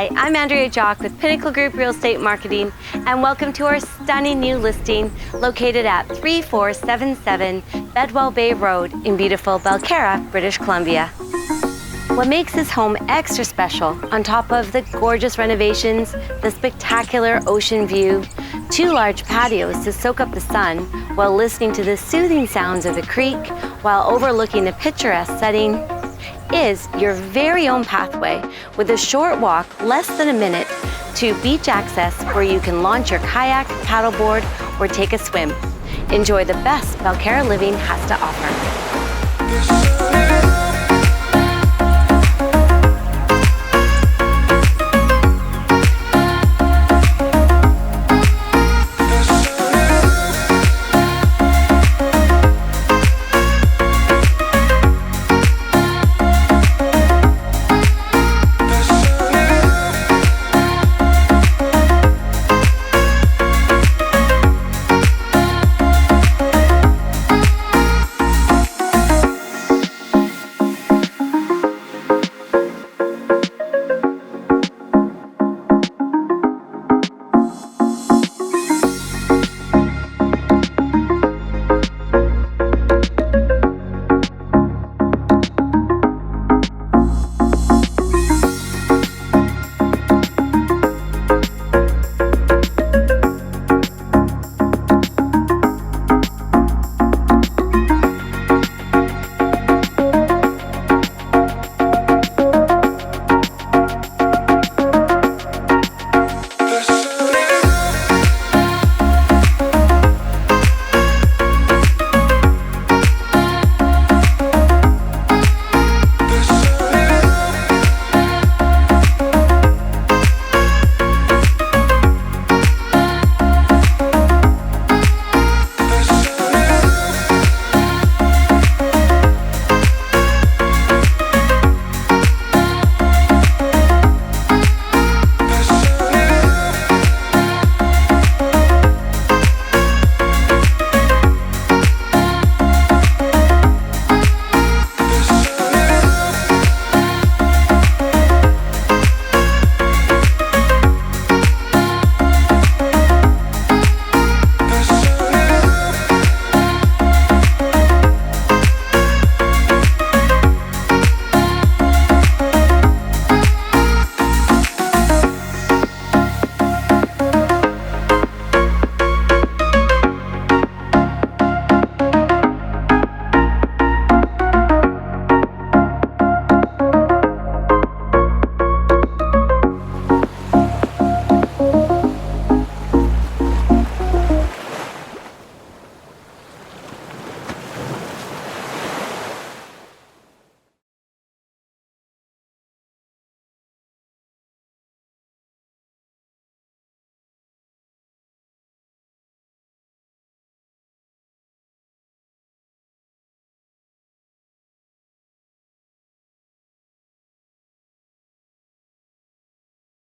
Hi, I'm Andrea Jock with Pinnacle Group Real Estate Marketing, and welcome to our stunning new listing located at 3477 Bedwell Bay Road in beautiful Belcarra, British Columbia. What makes this home extra special, on top of the gorgeous renovations, the spectacular ocean view, 2 large patios to soak up the sun while listening to the soothing sounds of the creek while overlooking the picturesque setting, is your very own pathway with a short walk, less than a minute, to beach access where you can launch your kayak, paddleboard, or take a swim. Enjoy the best Belcarra living has to offer.